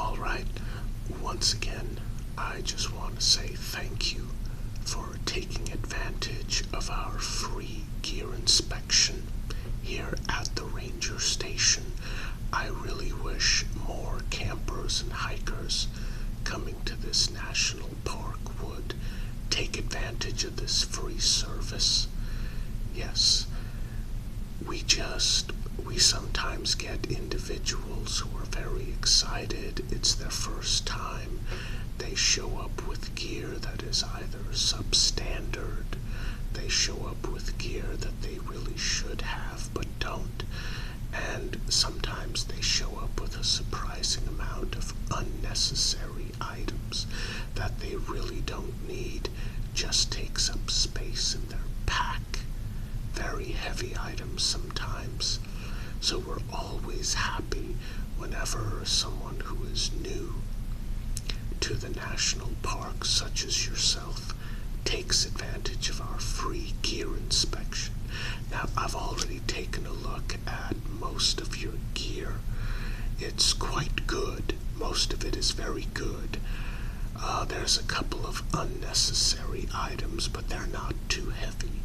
All right, once again, I just want to say thank you for taking advantage of our free gear inspection here at the ranger station. I really wish more campers and hikers coming to this national park would take advantage of this free service. Yes, we sometimes get individuals who are very excited. It's their first time. They show up with gear that is either substandard. They show up with gear that they really should have but don't. And sometimes they show up with a surprising amount of unnecessary items that they really don't need, just takes up space in their pack. Very heavy items sometimes. So we're always happy whenever someone who is new to the national park, such as yourself, takes advantage of our free gear inspection. Now, I've already taken a look at most of your gear. It's quite good. Most of it is very good. There's a couple of unnecessary items, but they're not too heavy,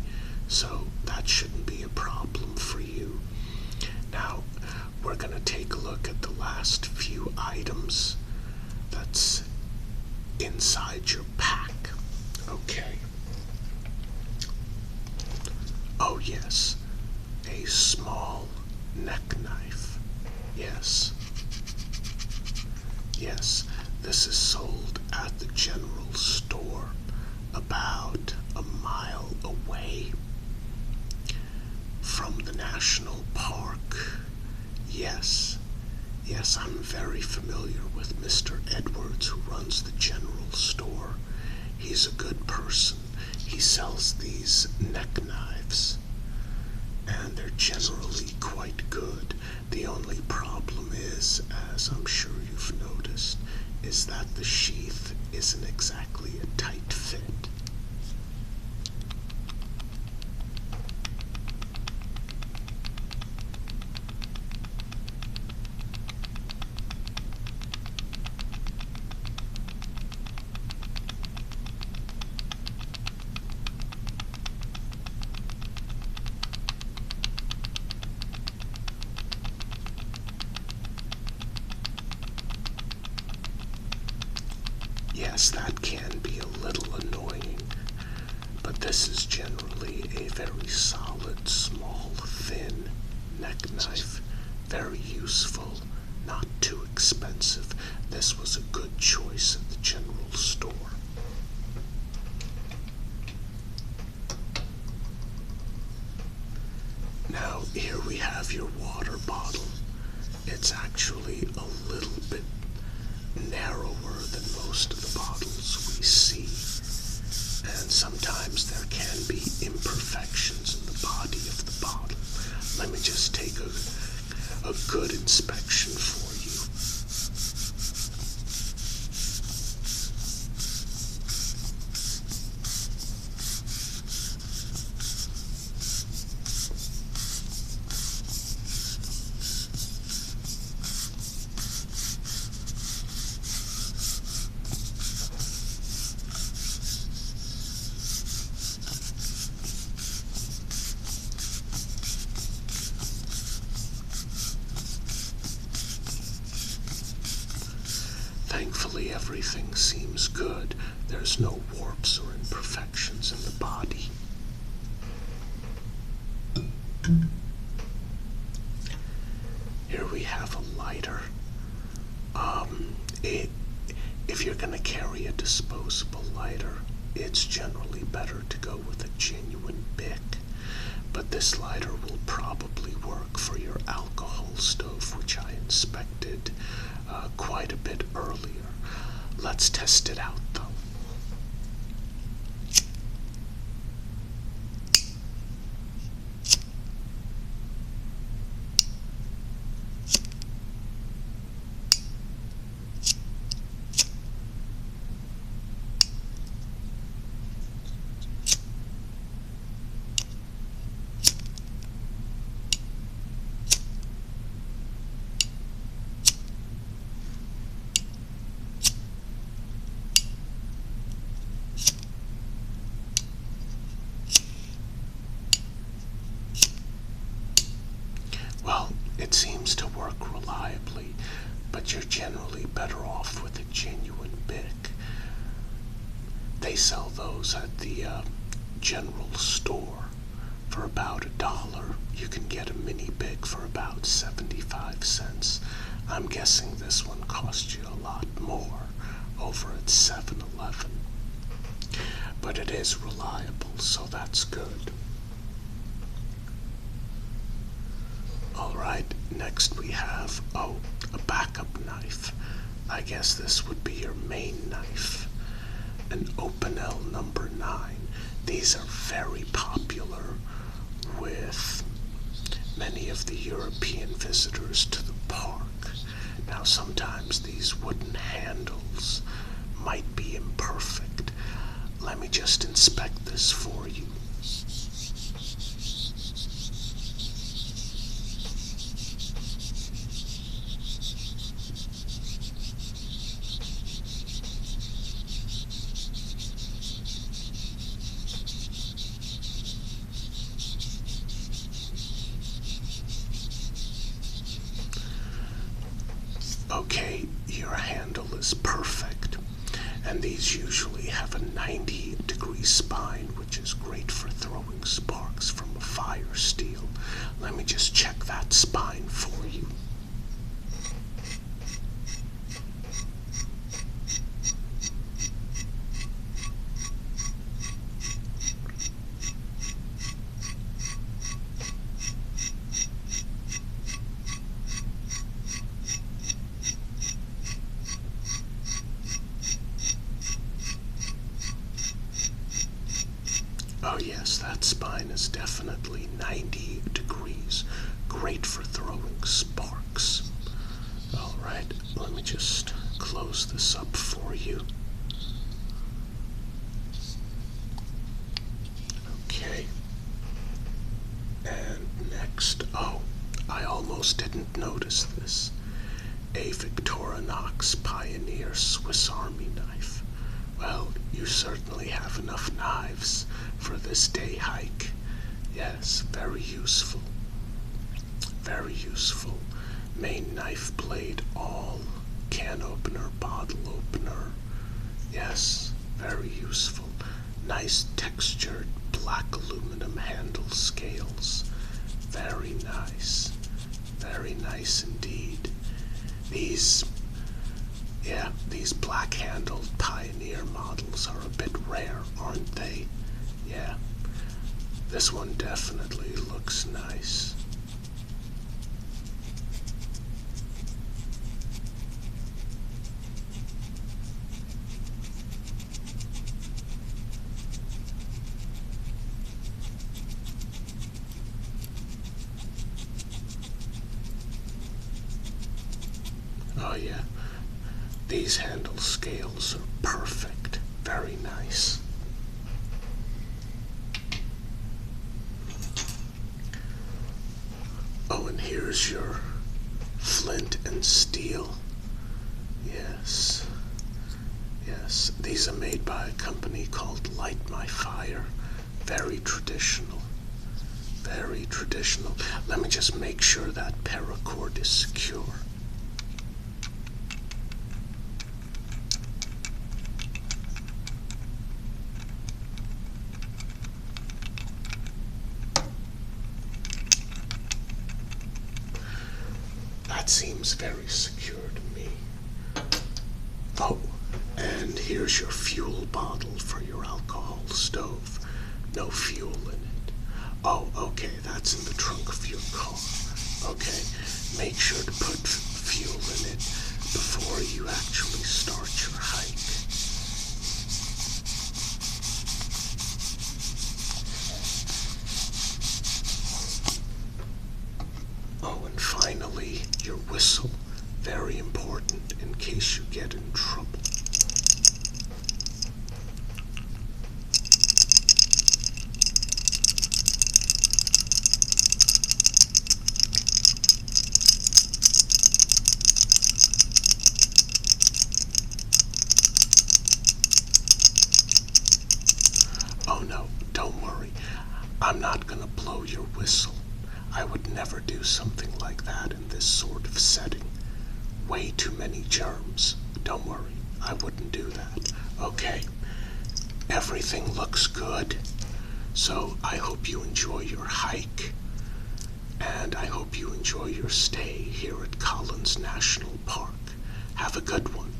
so that shouldn't be a problem for you. Now, we're going to take a look at the last few items that's inside your pack. Okay. Oh yes, a small neck knife. Yes. Yes, this is sold at the general store about a mile away from the national park. Yes, I'm very familiar with Mr. Edwards, who runs the general store. He's a good person. He sells these neck knives, and they're generally quite good. The only problem is, as I'm sure you've noticed, is that the sheath isn't exactly a tight fit. Yes, that can be a little annoying, but this is generally a very solid, small, thin neck knife. Very useful, not too expensive. This was a good choice at the general store. Now, here we have your water bottle. It's actually a little bit narrower than most of the bottles we see, and sometimes there can be imperfections in the body of the bottle. Let me just take a good inspection for you. Thankfully, everything seems good. There's no warps or imperfections in the body. Here we have a lighter. If you're going to carry a disposable lighter, it's generally better to go with a genuine Bic. But this lighter will probably work for your alcohol stove, which I inspected quite a bit earlier. Let's test it out, though. but you're generally better off with a genuine Bic. They sell those at the general store for about $1. You can get a mini Bic for about 75 cents. I'm guessing this one cost you a lot more over at 7-Eleven. But it is reliable, so that's good. Alright, next we have, a backup knife. I guess this would be your main knife. An Opinel number 9. These are very popular with many of the European visitors to the park. Now sometimes these wooden handles might be imperfect. Let me just inspect this for you. Okay, your handle is perfect, and these usually have a 90-degree spine, which is great for throwing sparks from a fire steel. Let me just check that spine for you. Oh yes, that spine is definitely 90 degrees. Great for throwing sparks. Alright, let me just close this up for you. Okay. And next, I almost didn't notice this. A Victorinox Pioneer Swiss Army knife. Well, you certainly have enough knives for this day hike. Yes, very useful. Very useful. Main knife blade, all can opener, bottle opener. Yes, very useful. Nice textured black aluminum handle scales. Very nice. Very nice indeed. These black-handled Pioneer models are a bit rare, aren't they? Yeah. This one definitely looks nice. Oh yeah. These handle scales are perfect. Very nice. Oh, and here's your flint and steel. Yes. Yes. These are made by a company called Light My Fire. Very traditional. Very traditional. Let me just make sure that paracord is secure. That seems very secure to me. Oh, and here's your fuel bottle for your alcohol stove. No fuel in it. Oh, okay, that's in the trunk of your car. Okay, make sure to put fuel in it before you actually start your hike. Oh, and finally, your whistle. Very important in case you get in trouble. Oh no, don't worry. I'm not gonna blow your whistle. I would never do something like that in this sort of setting. way too many germs. Don't worry, I wouldn't do that. Okay, everything looks good. So I hope you enjoy your hike, and I hope you enjoy your stay here at Collins National Park. Have a good one.